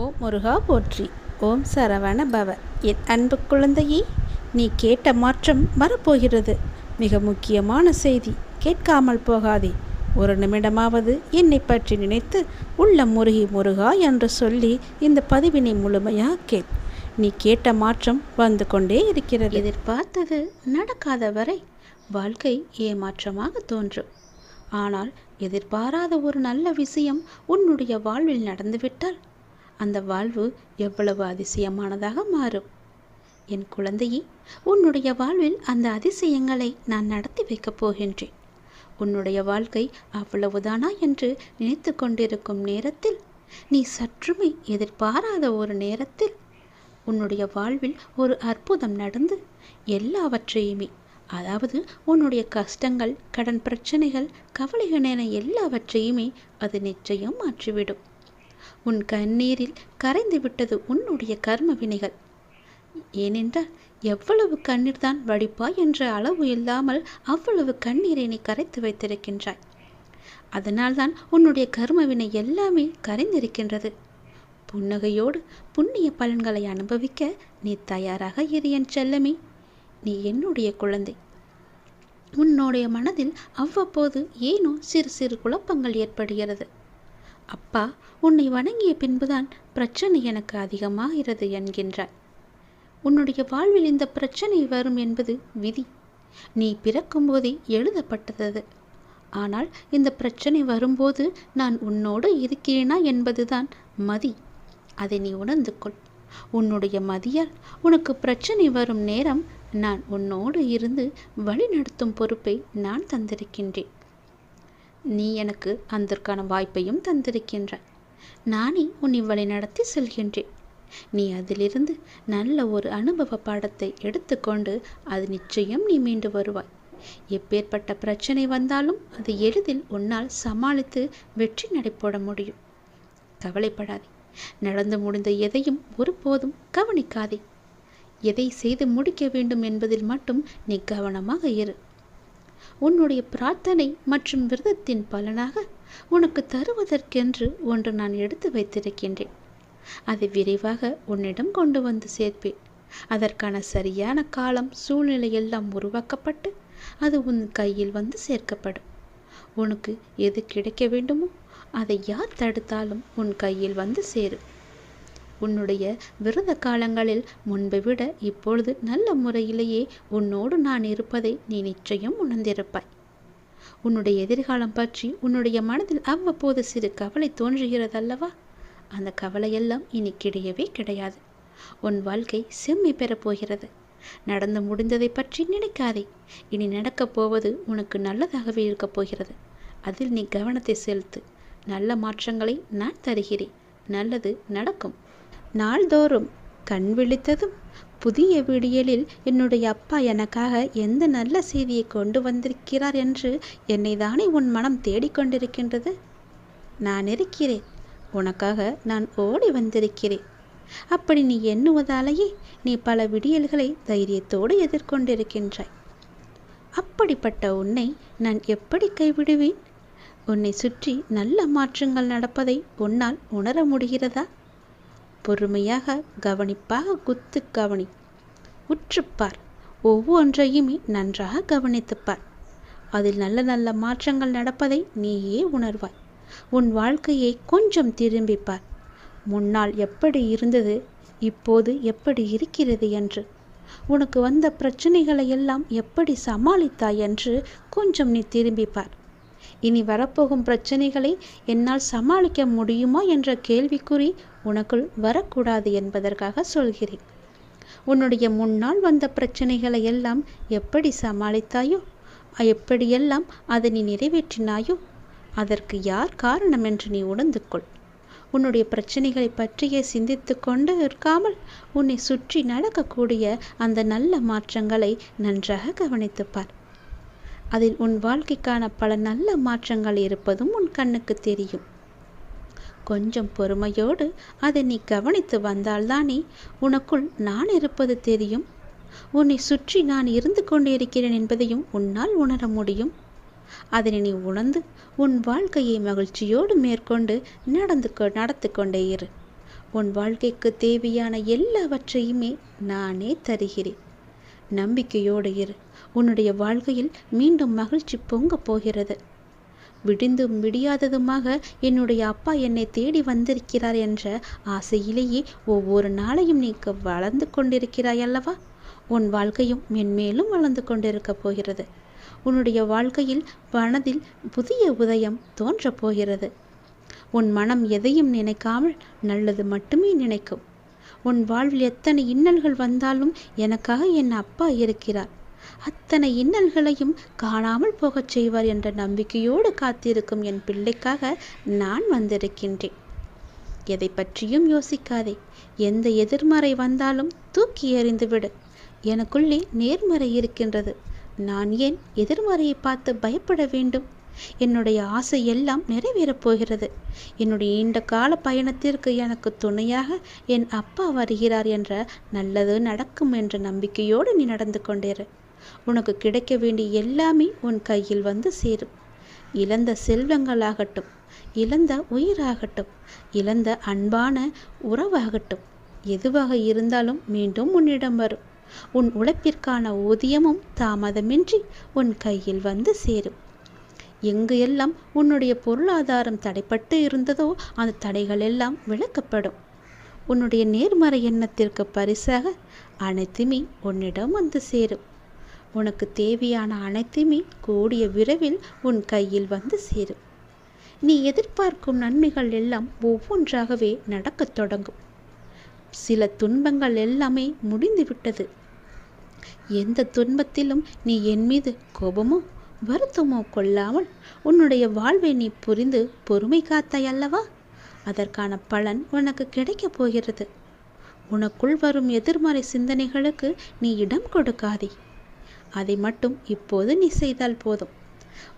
ஓம் முருகா போற்றி. ஓம் சரவண பவ. என் அன்பு குழந்தையே, நீ கேட்ட மாற்றம் வரப்போகிறது. மிக முக்கியமான செய்தி, கேட்காமல் போகாதே. ஒரு நிமிடமாவது என்னை பற்றி நினைத்து உள்ளம் முருகி முருகா என்று சொல்லி இந்த பதிவினை முழுமையாக கேள். நீ கேட்ட மாற்றம் வந்து கொண்டே இருக்கிறது. எதிர்பார்த்தது நடக்காத வரை வாழ்க்கை ஏமாற்றமாக தோன்றும். ஆனால் எதிர்பாராத ஒரு நல்ல விஷயம் உன்னுடைய வாழ்வில் நடந்துவிட்டால் அந்த வாழ்வு எவ்வளவு அதிசயமானதாக மாறும். என் குழந்தையே, உன்னுடைய வாழ்வில் அந்த அதிசயங்களை நான் நடத்தி வைக்கப் போகின்றேன். உன்னுடைய வாழ்க்கை அவ்வளவுதானா என்று நினைத்து கொண்டிருக்கும் நேரத்தில், நீ சற்றுமே எதிர்பாராத ஒரு நேரத்தில் உன்னுடைய வாழ்வில் ஒரு அற்புதம் நடந்து எல்லாவற்றையுமே, அதாவது உன்னுடைய கஷ்டங்கள், கடன் பிரச்சனைகள், கவலைகள் என எல்லாவற்றையுமே அது நிச்சயம் மாற்றிவிடும். உன் கண்ணீரில் கரைந்து விட்டது உன்னுடைய கர்ம வினைகள். ஏனென்றால் எவ்வளவு கண்ணீர் தான் வடிப்பாய் என்ற அளவு இல்லாமல் அவ்வளவு கண்ணீரை நீ கரைத்து வைத்திருக்கின்றாய். அதனால்தான் உன்னுடைய கர்ம வினை எல்லாமே கரைந்திருக்கின்றது. புன்னகையோடு புண்ணிய பலன்களை அனுபவிக்க நீ தயாராக இரு என் செல்லமே. நீ என்னுடைய குழந்தை. உன்னுடைய மனதில் அவ்வப்போது ஏனோ சிறு சிறு குழப்பங்கள் ஏற்படுகிறது. அப்பா, உன்னை வணங்கிய பின்புதான் பிரச்சனை எனக்கு அதிகமாகிறது என்கின்றாய். உன்னுடைய வாழ்வில் இந்த பிரச்சனை வரும் என்பது விதி. நீ பிறக்கும் போதே எழுதப்பட்டது. ஆனால் இந்த பிரச்சனை வரும்போது நான் உன்னோடு இருக்கிறேனா என்பதுதான் மதி. அதை நீ உணர்ந்து கொள். உன்னுடைய மதியால் உனக்கு பிரச்சனை வரும் நேரம் நான் உன்னோடு இருந்து வழிநடத்தும் பொறுப்பை நான் தந்திருக்கின்றேன். நீ எனக்கு அதற்கான வாய்ப்பையும் தந்திருக்கின்றாய். நானே உன்னை வழி நடத்தி செல்கின்றேன். நீ அதிலிருந்து நல்ல ஒரு அனுபவ பாடத்தை எடுத்துக்கொண்டு அது நிச்சயம் நீ மீண்டு வருவாய். எப்பேற்பட்ட பிரச்சனை வந்தாலும் அது எளிதில் உன்னால் சமாளித்து வெற்றி நடைபோட முடியும். கவலைப்படாதே. நடந்து முடிந்த எதையும் ஒருபோதும் கவனிக்காதே. எதை செய்து முடிக்க வேண்டும் என்பதில் மட்டும் நீ கவனமாக இரு. உன்னுடைய பிரார்த்தனை மற்றும் விரதத்தின் பலனாக உனக்கு தருவதற்கென்று ஒன்று நான் எடுத்து வைத்திருக்கின்றேன். அதை விரைவாக உன்னிடம் கொண்டு வந்து சேர்ப்பேன். அதற்கான சரியான காலம், சூழ்நிலை எல்லாம் உருவாக்கப்பட்டு அது உன் கையில் வந்து சேர்க்கப்படும். உனக்கு எது கிடைக்க வேண்டுமோ அதை யார் தடுத்தாலும் உன் கையில் வந்து சேரும். உன்னுடைய விரத காலங்களில் முன்பை விட இப்பொழுது நல்ல முறையிலேயே உன்னோடு நான் இருப்பதை நீ நிச்சயம் உணர்ந்திருப்பாய். உன்னுடைய எதிர்காலம் பற்றி உன்னுடைய மனதில் அவ்வப்போது சிறு கவலை தோன்றுகிறதல்லவா? அந்த கவலையெல்லாம் இனி கிடையவே கிடையாது. உன் வாழ்க்கை செம்மை பெறப்போகிறது. நடந்து முடிந்ததை பற்றி நினைக்காதே. இனி நடக்கப் போவது உனக்கு நல்லதாகவே இருக்கப் போகிறது. அதில் நீ கவனத்தை செலுத்து. நல்ல மாற்றங்களை நான் தருகிறேன். நல்லது நடக்கும். நாள்தோறும் கண் விழித்ததும் புதிய விடியலில் என்னுடைய அப்பா எனக்காக எந்த நல்ல செய்தியை கொண்டு வந்திருக்கிறார் என்று என்னை தானே உன் மனம் தேடிக்கொண்டிருக்கின்றது. நான் இருக்கிறேன். உனக்காக நான் ஓடி வந்திருக்கிறேன். அப்படி நீ எண்ணுவதாலேயே நீ பல விடியல்களை தைரியத்தோடு எதிர்கொண்டிருக்கின்றாய். அப்படிப்பட்ட உன்னை நான் எப்படி கைவிடுவேன்? உன்னை சுற்றி நல்ல மாற்றங்கள் நடப்பதை உன்னால் உணர முடிகிறதா? பொறுமையாக, கவனிப்பாக குத்து கவனி. உற்றுப்பார். ஒவ்வொன்றையுமே நன்றாக கவனித்துப்பார். அதில் நல்ல நல்ல மாற்றங்கள் நடப்பதை நீயே உணர்வாய். உன் வாழ்க்கையை கொஞ்சம் திரும்பிப்பார். முன்னால் எப்படி இருந்தது, இப்போது எப்படி இருக்கிறது என்று, உனக்கு வந்த பிரச்சனைகளை எல்லாம் எப்படி சமாளித்தாய் என்று கொஞ்சம் நீ திரும்பிப்பார். இனி வரப்போகும் பிரச்சனைகளை என்னால் சமாளிக்க முடியுமா என்ற கேள்விக்குறி உனக்குள் வரக்கூடாது என்பதற்காக சொல்கிறேன். உன்னுடைய முன்னால் வந்த பிரச்சனைகளை எல்லாம் எப்படி சமாளித்தாயோ, எப்படியெல்லாம் அதை நீ நிறைவேற்றினாயோ, அதற்கு யார் காரணம் என்று நீ உணர்ந்து கொள். உன்னுடைய பிரச்சனைகளை பற்றியே சிந்தித்து கொண்டு இருக்காமல் உன்னை சுற்றி நடக்கக்கூடிய அந்த நல்ல மாற்றங்களை நன்றாக கவனித்துப்பார். அதில் உன் வாழ்க்கைக்கான பல நல்ல மாற்றங்கள் இருப்பதும் உன் கண்ணுக்கு தெரியும். கொஞ்சம் பொறுமையோடு அதை நீ கவனித்து வந்தால்தானே உனக்குள் நான் இருப்பது தெரியும். உன்னை சுற்றி நான் இருந்து கொண்டிருக்கிறேன் என்பதையும் உன்னால் உணர முடியும். அதனை நீ உணர்ந்து உன் வாழ்க்கையை மகிழ்ச்சியோடு மேற்கொண்டு நடத்து கொண்டே இரு. உன் வாழ்க்கைக்கு தேவையான எல்லாவற்றையுமே நானே தருகிறேன். நம்பிக்கையோடு இரு. உன்னுடைய வாழ்க்கையில் மீண்டும் மகிழ்ச்சி பொங்கப் போகிறது. விடிந்தும் விடியாததுமாக என்னுடைய அப்பா என்னை தேடி வந்திருக்கிறார் என்ற ஆசையிலேயே ஒவ்வொரு நாளையும் நீ வளர்ந்து கொண்டிருக்கிறாய் அல்லவா? உன் வாழ்க்கையும் மென்மேலும் வளர்ந்து கொண்டிருக்க போகிறது. உன்னுடைய வாழ்க்கையில் மனதில் புதிய உதயம் தோன்றப் போகிறது. உன் மனம் எதையும் நினைக்காமல் நல்லது மட்டுமே நினைக்கும். உன் வாழ்வில் எத்தனை இன்னல்கள் வந்தாலும் எனக்காக என் அப்பா இருக்கிறார், அத்தனை இன்னல்களையும் காணாமல் போகச் செய்வார் என்ற நம்பிக்கையோடு காத்திருக்கும் என் பிள்ளைக்காக நான் வந்திருக்கின்றேன். எதை பற்றியும் யோசிக்காதே. எந்த எதிர்மறை வந்தாலும் தூக்கி எறிந்துவிடு. எனக்குள்ளே நேர்மறை இருக்கின்றது. நான் ஏன் எதிர்மறையை பார்த்து பயப்பட வேண்டும்? என்னுடைய ஆசை எல்லாம் நிறைவேறப் போகிறது. என்னுடைய நீண்ட கால பயணத்திற்கு எனக்கு துணையாக என் அப்பா வருகிறார் என்ற நல்லது நடக்கும் என்ற நம்பிக்கையோடு நீ நடந்து கொண்டேரு. உனக்கு கிடைக்க வேண்டிய எல்லாமே உன் கையில் வந்து சேரும். இழந்த செல்வங்களாகட்டும், இழந்த உயிராகட்டும், இழந்த அன்பான உறவாகட்டும், எதுவாக இருந்தாலும் மீண்டும் உன்னிடம் வரும். உன் உழைப்பிற்கான ஊதியமும் தாமதமின்றி உன் கையில் வந்து சேரும். எங்கு எல்லாம் உன்னுடைய பொருளாதாரம் தடைப்பட்டு இருந்ததோ அந்த தடைகள் எல்லாம் விலக்கப்படும். உன்னுடைய நேர்மறை எண்ணத்திற்கு பரிசாக அனைத்துமே உன்னிடம் வந்து சேரும். உனக்கு தேவையான அனைத்துமே கூடிய விரைவில் உன் கையில் வந்து சேரும். நீ எதிர்பார்க்கும் நன்மைகள் எல்லாம் ஒவ்வொன்றாகவே நடக்கத் தொடங்கும். சில துன்பங்கள் எல்லாமே முடிந்துவிட்டது. எந்த துன்பத்திலும் நீ என் மீது கோபமோ வருத்தமோ கொள்ளாமல் உன்னுடைய வாழ்வை நீ புரிந்து பொறுமை காத்தாய் அல்லவா? அதற்கான பலன் உனக்கு கிடைக்கப் போகிறது. உனக்குள் வரும் எதிர்மறை சிந்தனைகளுக்கு நீ இடம் கொடுக்காதே. அதை மட்டும் இப்போது நீ செய்தால் போதும்.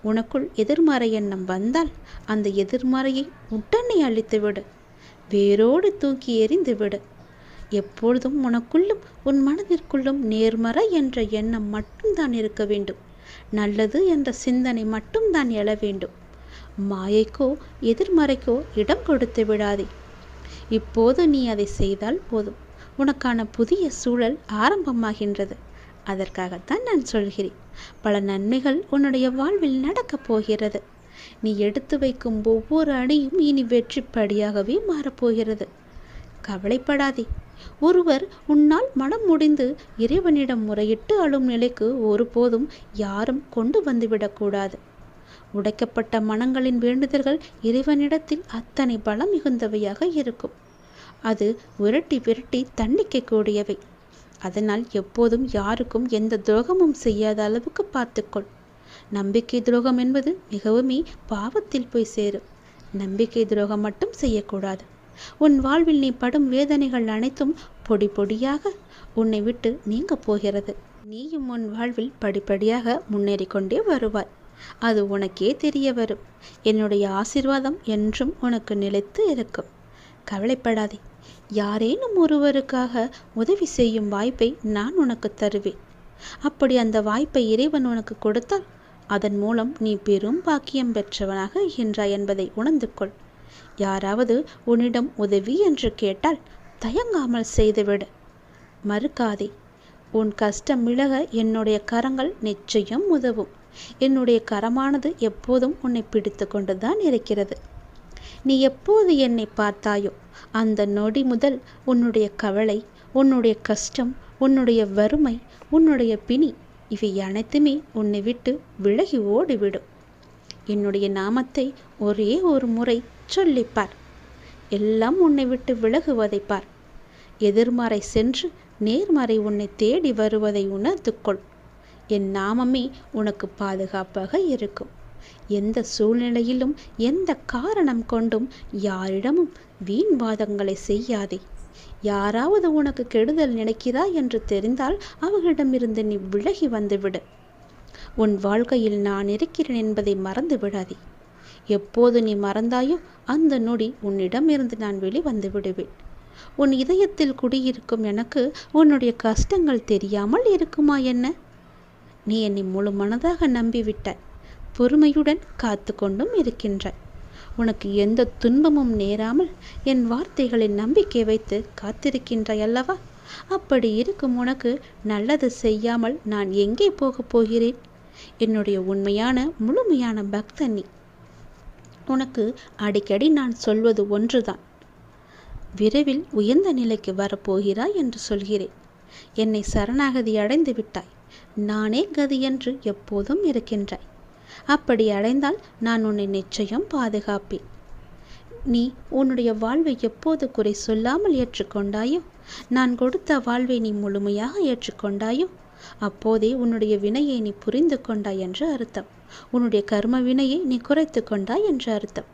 உனக்குள் எதிர்மறை எண்ணம் வந்தால் அந்த எதிர்மறையை உடனே அழித்துவிடு, வேரோடு தூக்கி எறிந்து விடு. எப்பொழுதும் உனக்குள்ளும் உன் மனதிற்குள்ளும் நேர்மறை என்ற எண்ணம் மட்டும்தான் இருக்க வேண்டும். நல்லது என்ற சிந்தனை மட்டும்தான் எழ வேண்டும். மாயைக்கோ எதிர்மறைக்கோ இடம் கொடுத்து விடாதே. இப்போது நீ அதை செய்தால் போதும். உனக்கான புதிய சூழல் ஆரம்பமாகின்றது. அதற்காகத்தான் நான் சொல்கிறேன். பல நன்மைகள் உன்னுடைய வாழ்வில் நடக்கப் போகிறது. நீ எடுத்து வைக்கும் ஒவ்வொரு அடியும் இனி வெற்றி படியாகவே மாறப்போகிறது. கவலைப்படாதே. ஒருவர் உன்னால் மனம் முடிந்து இறைவனிடம் முறையிட்டு அழும் நிலைக்கு ஒருபோதும் யாரும் கொண்டு வந்துவிடக்கூடாது. உடைக்கப்பட்ட மனங்களின் வேண்டுதல்கள் இறைவனிடத்தில் அத்தனை பலம் மிகுந்தவையாக இருக்கும். அது விரட்டி விரட்டி தண்டிக்கக்கூடியவை. அதனால் எப்போதும் யாருக்கும் எந்த துரோகமும் செய்யாத அளவுக்கு பார்த்துக்கொள். நம்பிக்கை துரோகம் என்பது மிகவுமே பாவத்தில் போய் சேரும். நம்பிக்கை துரோகம் மட்டும் செய்யக்கூடாது. உன் வாழ்வில் நீ படும் வேதனைகள் அனைத்தும் பொடி பொடியாக உன்னை விட்டு நீங்க போகிறது. நீயும் உன் வாழ்வில் படிப்படியாக முன்னேறி கொண்டே வருவாய். அது உனக்கே தெரிய வரும். என்னுடைய ஆசீர்வாதம் என்றும் உனக்கு நிலைத்து இருக்கும். கவலைப்படாதே. யாரேனும் ஒருவருக்காக உதவி செய்யும் வாய்ப்பை நான் உனக்கு தருவேன். அப்படி அந்த வாய்ப்பை இறைவன் உனக்கு கொடுத்தால் அதன் மூலம் நீ பெரும் பாக்கியம் பெற்றவனாக இருக்கின்றாய் என்பதை உணர்ந்து கொள். யாராவது உன்னிடம் உதவி என்று கேட்டால் தயங்காமல் செய்துவிடு. மறுக்காதே. உன் கஷ்டம் விலக என்னுடைய கரங்கள் நிச்சயம் உதவும். என்னுடைய கரமானது எப்போதும் உன்னை பிடித்து கொண்டுதான் இருக்கிறது. நீ எப்போது என்னை பார்த்தாயோ அந்த நொடி முதல் உன்னுடைய கவலை, உன்னுடைய கஷ்டம், உன்னுடைய வறுமை, உன்னுடைய பிணி இவை அனைத்துமே உன்னை விட்டு விலகி ஓடிவிடும். என்னுடைய நாமத்தை ஒரே ஒரு முறை சொல்லிப்பார். எல்லாம் உன்னை விட்டு விலகுவதை பார். எதிர்மறை சென்று நேர்மறை உன்னை தேடி வருவதை உணர்ந்து கொள். என் நாமமே உனக்கு பாதுகாப்பாக இருக்கும். எந்த சூழ்நிலையிலும் எந்த காரணம் கொண்டும் யாரிடமும் வீண் வாதங்களை செய்யாதே. யாராவது உனக்கு கெடுதல் நினைக்கிறாய் என்று தெரிந்தால் அவர்களிடமிருந்து நீ விலகி வந்துவிடு. உன் வாழ்க்கையில் நான் இருக்கிறேன் என்பதை மறந்து விடாதே. எப்போது நீ மறந்தாயோ அந்த நொடி உன்னிடமிருந்து நான் வெளிவந்து விடுவேன். உன் இதயத்தில் குடியிருக்கும் எனக்கு உன்னுடைய கஷ்டங்கள் தெரியாமல் இருக்குமா என்ன? நீ என்னை முழு மனதாக நம்பிவிட்டாய். பொறுமையுடன் காத்து கொண்டும் இருக்கின்றாய். உனக்கு எந்த துன்பமும் நேராமல் என் வார்த்தைகளில் நம்பிக்கை வைத்து காத்திருக்கின்றாய் அல்லவா? அப்படி இருக்கும் உனக்கு நல்லது செய்யாமல் நான் எங்கே போகப் போகிறேன்? என்னுடைய உண்மையான முழுமையான பக்தன் நீ. உனக்கு அடிக்கடி நான் சொல்வது ஒன்றுதான், விரைவில் உயர்ந்த நிலைக்கு வரப்போகிறாய் என்று சொல்கிறேன். என்னை சரணாகதி அடைந்து விட்டாய், நானே கதி என்று எப்போதும் இருக்கின்றாய். அப்படி அடைந்தால் நான் உன்னை நிச்சயம் பாதுகாப்பேன். நீ உன்னுடைய வாழ்வை எப்போது குறை சொல்லாமல் ஏற்றுக்கொண்டாயோ, நான் கொடுத்த வாழ்வை நீ முழுமையாக ஏற்றுக்கொண்டாயோ, அப்போதே உன்னுடைய வினையை நீ புரிந்து கொண்டாய் என்று அர்த்தம். உன்னுடைய கர்ம வினையை நீ குறைத்து கொண்டாய் என்று அர்த்தம்.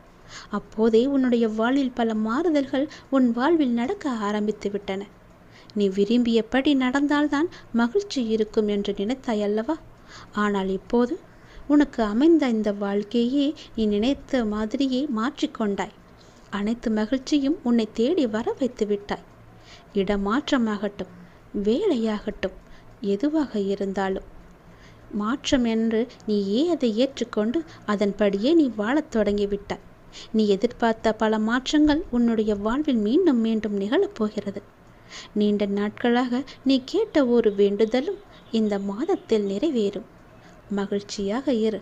அப்போதே உன்னுடைய வாழ்வில் பல மாறுதல்கள் உன் வாழ்வில் நடக்க ஆரம்பித்து விட்டன. நீ விரும்பியபடி நடந்தால்தான் மகிழ்ச்சி இருக்கும் என்று நினைத்தாய் அல்லவா? ஆனால் இப்போது உனக்கு அமைந்த இந்த வாழ்க்கையே நீ நினைத்த மாதிரியே மாற்றிக்கொண்டாய். அனைத்து மகிழ்ச்சியும் உன்னை தேடி வர வைத்து விட்டாய். இடமாற்றமாகட்டும், வேலையாகட்டும், எதுவாக இருந்தாலும் மாற்றம் என்று நீயே அதை ஏற்றுக்கொண்டு அதன்படியே நீ வாழத் தொடங்கிவிட்டாய். நீ எதிர்பார்த்த பல மாற்றங்கள் உன்னுடைய வாழ்வில் மீண்டும் மீண்டும் நிகழப்போகிறது. நீண்ட நாட்களாக நீ கேட்ட ஒரு வேண்டுதலும் இந்த மாதத்தில் நிறைவேறும். மகிழ்ச்சியாக இரு.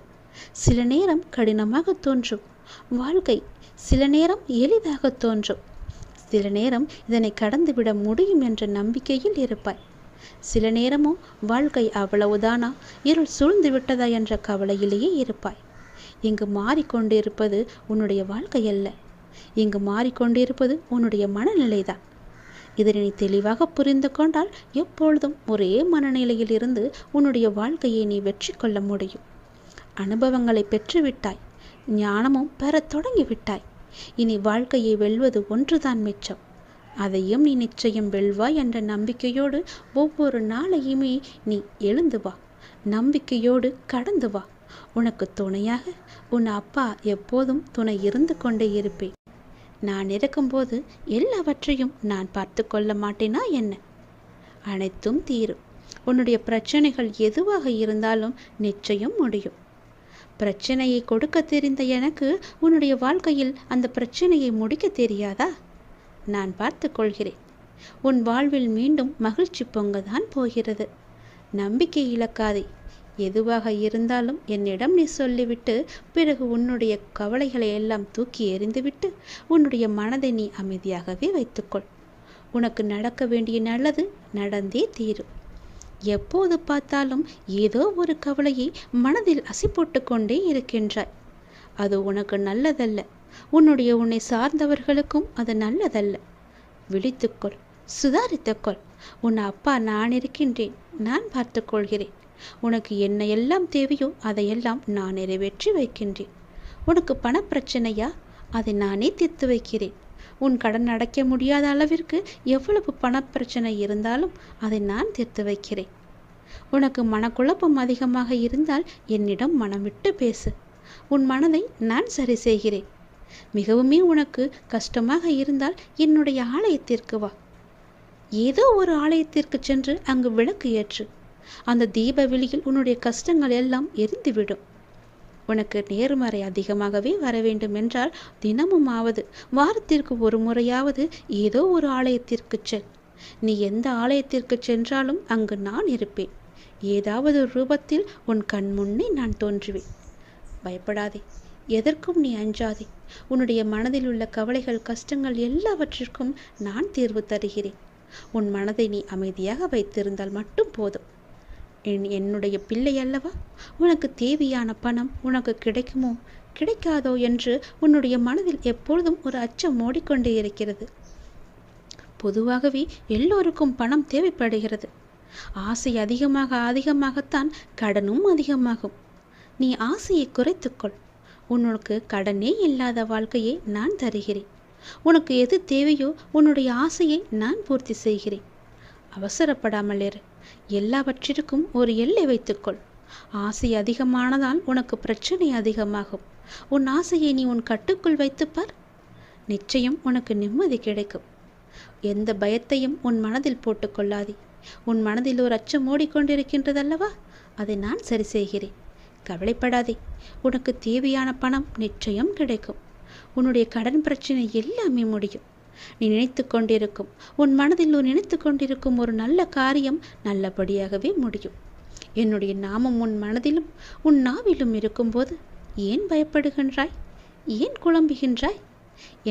சில நேரம் கடினமாக தோன்றும் வாழ்க்கை, சில நேரம் எளிதாக தோன்றும். சில நேரம் இதனை கடந்துவிட முடியும் என்ற நம்பிக்கையில் இருப்பாய். சில நேரமும் வாழ்க்கை அவ்வளவுதானா, இருள் சூழ்ந்து விட்டதா என்ற கவலையிலேயே இருப்பாய். இங்கு மாறிக்கொண்டிருப்பது உன்னுடைய வாழ்க்கை அல்ல, இங்கு மாறிக்கொண்டிருப்பது உன்னுடைய மனநிலைதான். இதனை நீ தெளிவாக புரிந்து கொண்டால் எப்பொழுதும் ஒரே மனநிலையில் இருந்து உன்னுடைய வாழ்க்கையை நீ வெற்றி கொள்ள முடியும். அனுபவங்களை பெற்றுவிட்டாய், ஞானமும் பெறத் தொடங்கிவிட்டாய். இனி வாழ்க்கையை வெல்வது ஒன்றுதான் மிச்சம். அதையும் நீ நிச்சயம் வெல்வாய் என்ற நம்பிக்கையோடு ஒவ்வொரு நாளையுமே நீ எழுந்து வா. நம்பிக்கையோடு கடந்து வா. உனக்கு துணையாக உன் அப்பா எப்போதும் துணை இருந்து கொண்டே இருப்பேன். நான் இருக்கும்போது எல்லாவற்றையும் நான் பார்த்து கொள்ள மாட்டேனா என்ன? அனைத்தும் தீரும். உன்னுடைய பிரச்சனைகள் எதுவாக இருந்தாலும் நிச்சயம் முடியும். பிரச்சனையை கொடுக்க தெரிந்த எனக்கு உன்னுடைய வாழ்க்கையில் அந்த பிரச்சனையை முடிக்க தெரியாதா? நான் பார்த்து கொள்கிறேன். உன் வாழ்வில் மீண்டும் மகிழ்ச்சி பொங்கதான் போகிறது. நம்பிக்கை இழக்காதே. எதுவாக இருந்தாலும் என்னிடம் நீ சொல்லிவிட்டு பிறகு உன்னுடைய கவலைகளை எல்லாம் தூக்கி எறிந்துவிட்டு உன்னுடைய மனதை நீ அமைதியாகவே வைத்துக்கொள். உனக்கு நடக்க வேண்டிய நல்லது நடந்தே தீரும். எப்போது பார்த்தாலும் ஏதோ ஒரு கவலையை மனதில் அசி போட்டு கொண்டே இருக்கின்றாய். அது உனக்கு நல்லதல்ல. உன்னை சார்ந்தவர்களுக்கும் அது நல்லதல்ல. விழித்துக்கொள், சுதாரித்துக்கொள். உன் அப்பா நான் இருக்கின்றேன், நான் பார்த்து கொள்கிறேன். உனக்கு என்ன எல்லாம் தேவையோ அதையெல்லாம் நான் நிறைவேற்றி வைக்கின்றேன். உனக்கு பணப்பிரச்சனையா? அதை நானே தீர்த்து வைக்கிறேன். உன் கடன் அடைக்க முடியாத அளவிற்கு எவ்வளவு பணப்பிரச்சனை இருந்தாலும் அதை நான் தீர்த்து வைக்கிறேன். உனக்கு மனக்குழப்பம் அதிகமாக இருந்தால் என்னிடம் மனம் விட்டு பேசு. உன் மனதை நான் சரி செய்கிறேன். மிகவுமே உனக்கு கஷ்டமாக இருந்தால் என்னுடைய ஆலயத்திற்கு வா. ஏதோ ஒரு ஆலயத்திற்கு சென்று அங்கு விளக்கு ஏற்று. அந்த தீப வெளியில் உன்னுடைய கஷ்டங்கள் எல்லாம் எரிந்துவிடும். உனக்கு நேர்மறை அதிகமாகவே வர வேண்டும் என்றால் தினமுமாவது வாரத்திற்கு ஒரு முறையாவது ஏதோ ஒரு ஆலயத்திற்கு செல். நீ எந்த ஆலயத்திற்கு சென்றாலும் அங்கு நான் இருப்பேன். ஏதாவது ரூபத்தில் உன் கண் முன்னே நான் தோன்றுவேன். பயப்படாதே, எதற்கும் நீ அஞ்சாதே. உன்னுடைய மனதில் உள்ள கவலைகள், கஷ்டங்கள் எல்லாவற்றிற்கும் நான் தீர்வு தருகிறேன். உன் மனதை நீ அமைதியாக வைத்திருந்தால் மட்டும் போதும். என்னுடைய பிள்ளை அல்லவா? உனக்கு தேவையான பணம் உனக்கு கிடைக்குமோ கிடைக்காதோ என்று உன்னுடைய மனதில் எப்பொழுதும் ஒரு அச்சம் ஓடிக்கொண்டே இருக்கிறது. பொதுவாகவே எல்லோருக்கும் பணம் தேவைப்படுகிறது. ஆசை அதிகமாகத்தான் கடனும் அதிகமாகும். நீ ஆசையை குறைத்துக்கொள். உனக்கு கடனே இல்லாத வாழ்க்கையை நான் தருகிறேன். உனக்கு எது தேவையோ உன்னுடைய ஆசையை நான் பூர்த்தி செய்கிறேன். அவசரப்படாமல் இரு. எல்லாவற்றிற்கும் ஒரு எல்லை வைத்துக்கொள். ஆசை அதிகமானதால் உனக்கு பிரச்சனை அதிகமாகும். உன் ஆசையை நீ உன் கட்டுக்குள் வைத்துப்பார். நிச்சயம் உனக்கு நிம்மதி கிடைக்கும். எந்த பயத்தையும் உன் மனதில் போட்டுக்கொள்ளாதே. உன் மனதில் ஒரு அச்சம் ஓடிக்கொண்டிருக்கின்றதல்லவா, அதை நான் சரி செய்கிறேன். கவலைப்படாதே. உனக்கு தேவையான பணம் நிச்சயம் கிடைக்கும். உன்னுடைய கடன் பிரச்சனை எல்லாமே முடியும். நீ நினைத்து கொண்டிருக்கும், உன் மனதில் நினைத்து கொண்டிருக்கும் ஒரு நல்ல காரியம் நல்லபடியாகவே முடியும். என்னுடைய நாமம் உன் மனதிலும் உன் நாவிலும் இருக்கும்போது ஏன் பயப்படுகின்றாய்? ஏன் குழம்புகின்றாய்?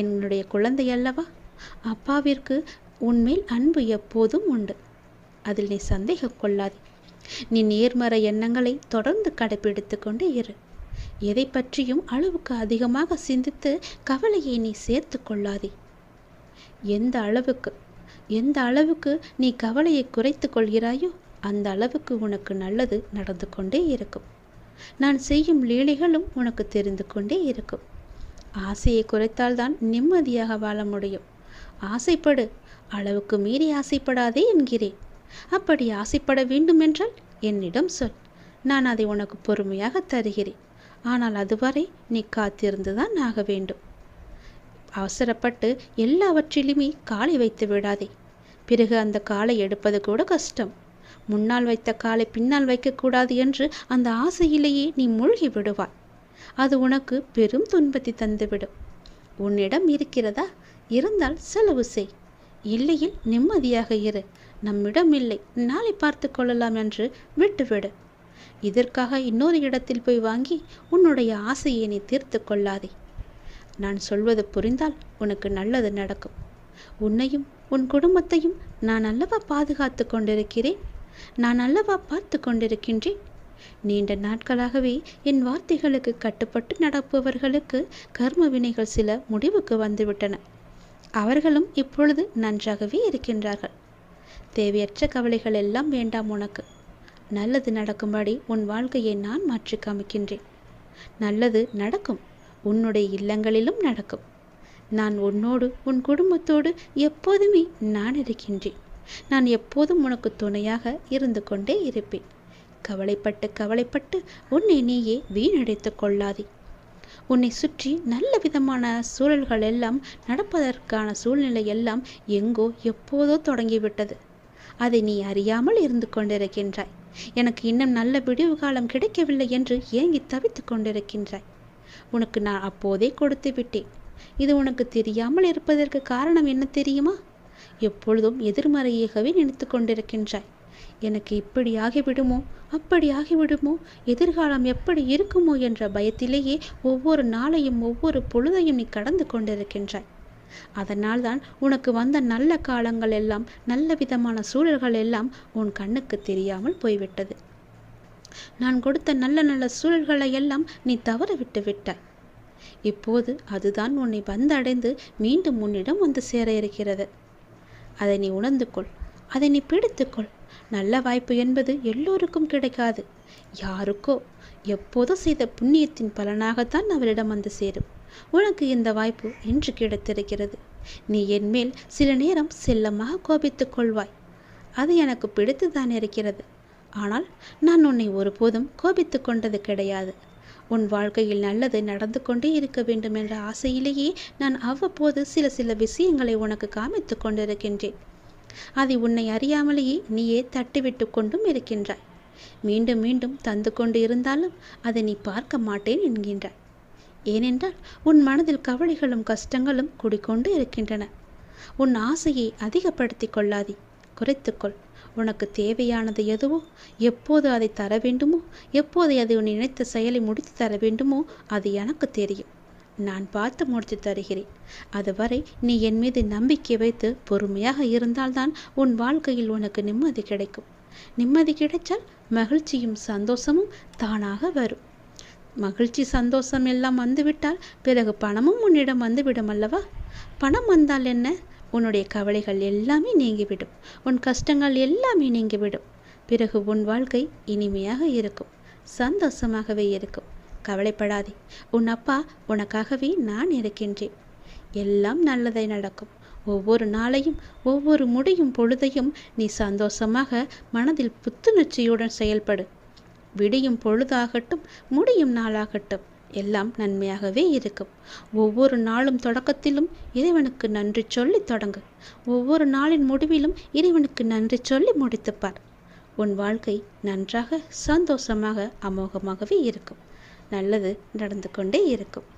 என்னுடைய குழந்தை அல்லவா? அப்பாவிற்கு உன்மேல் அன்பு எப்போதும் உண்டு. அதில் நீ சந்தேகம் கொள்ளாதே. நீ நேர்மறை எண்ணங்களை தொடர்ந்து கடைபிடித்து கொண்டே இரு. எதை பற்றியும் அளவுக்கு அதிகமாக சிந்தித்து கவலையை நீ சேர்த்து கொள்ளாதே. எந்த அளவுக்கு நீ கவலையை குறைத்து கொள்கிறாயோ அந்த அளவுக்கு உனக்கு நல்லது நடந்து கொண்டே இருக்கும். நான் செய்யும் லீலைகளும் உனக்கு தெரிந்து கொண்டே இருக்கும். ஆசையை குறைத்தால்தான் நிம்மதியாக வாழ முடியும். ஆசைப்படு, அளவுக்கு மீறி ஆசைப்படாதே என்கிறேன். அப்படி ஆசைப்பட வேண்டுமென்றால் என்னிடம் சொல், நான் அதை உனக்கு பொறுமையாக தருகிறேன். ஆனால் அதுவரை நீ காத்திருந்துதான் ஆக வேண்டும். அவசரப்பட்டு எல்லாவற்றிலுமே காலை வைத்து விடாதே. பிறகு அந்த காலை எடுப்பது கூட கஷ்டம். முன்னால் வைத்த காலை பின்னால் வைக்கக்கூடாது என்று அந்த ஆசையிலேயே நீ மூழ்கி விடுவாய். அது உனக்கு பெரும் துன்பத்தை தந்துவிடும். உன்னிடம் இருக்கிறதா? இருந்தால் செலவு செய். இல்லையில் நிம்மதியாக இரு. நம்மிடம் இல்லை, நாளை பார்த்து கொள்ளலாம் என்று விட்டுவிடு. இதற்காக இன்னொரு இடத்தில் போய் வாங்கி உன்னுடைய ஆசையை நீ தீர்த்து கொள்ளாதே. நான் சொல்வது புரிந்தால் உனக்கு நல்லது நடக்கும். உன்னையும் உன் குடும்பத்தையும் நான் அல்லவா பாதுகாத்து கொண்டிருக்கிறேன். நான் அல்லவா பார்த்து கொண்டிருக்கின்றேன். நீண்ட நாட்களாகவே என் வார்த்தைகளுக்கு கட்டுப்பட்டு நடப்பவர்களுக்கு கர்ம வினைகள் சில முடிவுக்கு வந்துவிட்டன. அவர்களும் இப்பொழுது நன்றாகவே இருக்கின்றார்கள். தேவையற்ற கவலைகள் எல்லாம் வேண்டாம் உனக்கு. நல்லது நடக்கும்படி உன் வாழ்க்கையை நான் மாற்றி காமிக்கின்றேன். நல்லது நடக்கும். உன்னுடைய இல்லங்களிலும் நடக்கும். நான் உன்னோடு உன் குடும்பத்தோடு எப்போதுமே நான் இருக்கின்றேன். நான் எப்போதும் உனக்கு துணையாக இருந்து கொண்டே இருப்பேன். கவலைப்பட்டு உன்னை நீயே வீணடைத்து கொள்ளாதே. உன்னை சுற்றி நல்ல விதமான சூழல்கள் எல்லாம் நடப்பதற்கான சூழ்நிலை எல்லாம் எங்கோ எப்போதோ தொடங்கிவிட்டது. அதை நீ அறியாமல் இருந்து கொண்டிருக்கின்றாய். எனக்கு இன்னும் நல்ல விடிவு காலம் கிடைக்கவில்லை என்று ஏங்கி தவித்து கொண்டிருக்கின்றாய். உனக்கு நான் அப்போதே கொடுத்து விட்டேன். இது உனக்கு தெரியாமல் இருப்பதற்கு காரணம் என்ன தெரியுமா? எப்பொழுதும் எதிர்மறையாகவே நினைத்து கொண்டிருக்கின்றாய். எனக்கு இப்படி ஆகிவிடுமோ, அப்படி ஆகிவிடுமோ, எதிர்காலம் எப்படி இருக்குமோ என்ற பயத்திலேயே ஒவ்வொரு நாளையும் ஒவ்வொரு பொழுதையும் நீ கடந்து கொண்டிருக்கின்றாய். அதனால்தான் உனக்கு வந்த நல்ல காலங்கள் எல்லாம், நல்ல விதமான சூழல்கள் எல்லாம் உன் கண்ணுக்கு தெரியாமல் போய்விட்டது. நான் கொடுத்த நல்ல நல்ல சூழல்களை எல்லாம் நீ தவற விட்டு விட்டாய். இப்போது அதுதான் உன்னை வந்தடைந்து மீண்டும் உன்னிடம் வந்து சேர இருக்கிறது. அதை நீ உணர்ந்து கொள். அதை நீ பிடித்துக்கொள். நல்ல வாய்ப்பு என்பது எல்லோருக்கும் கிடைக்காது. யாருக்கோ எப்போதோ செய்த புண்ணியத்தின் பலனாகத்தான் அவரிடம் வந்து சேரும். உனக்கு இந்த வாய்ப்பு இன்று கிடைத்திருக்கிறது. நீ என் மேல் சில நேரம் செல்லமாக கோபித்துக் கொள்வாய். அது எனக்கு பிடித்துதான் இருக்கிறது. ஆனால் நான் உன்னை ஒருபோதும் கோபித்து கொண்டது கிடையாது. உன் வாழ்க்கையில் நல்லது நடந்து கொண்டே இருக்க வேண்டும் என்ற ஆசையிலேயே நான் அவ்வப்போது சில விஷயங்களை உனக்கு காமித்து கொண்டிருக்கின்றேன். அதை உன்னை அறியாமலேயே நீயே தட்டிவிட்டு கொண்டும் இருக்கின்றாய். மீண்டும் மீண்டும் தந்து கொண்டு இருந்தாலும் அதை நீ பார்க்க மாட்டேன் என்கின்றாய். ஏனென்றால் உன் மனதில் கவலைகளும் கஷ்டங்களும் குடிக்கொண்டு இருக்கின்றன. உன் ஆசையை அதிகப்படுத்தி கொள்ளாதே, குறைத்துக்கொள். உனக்கு தேவையானது எதுவோ, எப்போது அதை தர வேண்டுமோ, எப்போது அதை உன் நினைத்த செயலை முடித்து தர வேண்டுமோ அது எனக்கு தெரியும். நான் பார்த்து முடித்து தருகிறேன். அதுவரை நீ என் மீது நம்பிக்கை வைத்து பொறுமையாக இருந்தால்தான் உன் வாழ்க்கையில் உனக்கு நிம்மதி கிடைக்கும். நிம்மதி கிடைத்தால் மகிழ்ச்சியும் சந்தோஷமும் தானாக வரும். மகிழ்ச்சி சந்தோஷம் எல்லாம் வந்துவிட்டால் பிறகு பணமும் உன்னிடம் வந்துவிடும் அல்லவா? பணம் வந்தால் என்ன? உன்னுடைய கவலைகள் எல்லாமே நீங்கிவிடும். உன் கஷ்டங்கள் எல்லாமே நீங்கிவிடும். பிறகு உன் வாழ்க்கை இனிமையாக இருக்கும், சந்தோஷமாகவே இருக்கும். கவலைப்படாதே. உன் அப்பா உனக்காகவே நான் இருக்கின்றேன். எல்லாம் நல்லதை நடக்கும். ஒவ்வொரு நாளையும் ஒவ்வொரு முடியும் பொழுதையும் நீ சந்தோஷமாக மனதில் புத்துணர்ச்சியுடன் செயல்படு. விடியும் பொழுதாகட்டும், முடியும் நாளாகட்டும், எல்லாம் நன்மையாகவே இருக்கும். ஒவ்வொரு நாளும் தொடக்கத்திலும் இறைவனுக்கு நன்றி சொல்லி தொடங்கு. ஒவ்வொரு நாளின் முடிவிலும் இறைவனுக்கு நன்றி சொல்லி முடித்துப்பார். உன் வாழ்க்கை நன்றாக சந்தோஷமாக அமோகமாகவே இருக்கும். நல்லது நடந்து கொண்டே இருக்கும்.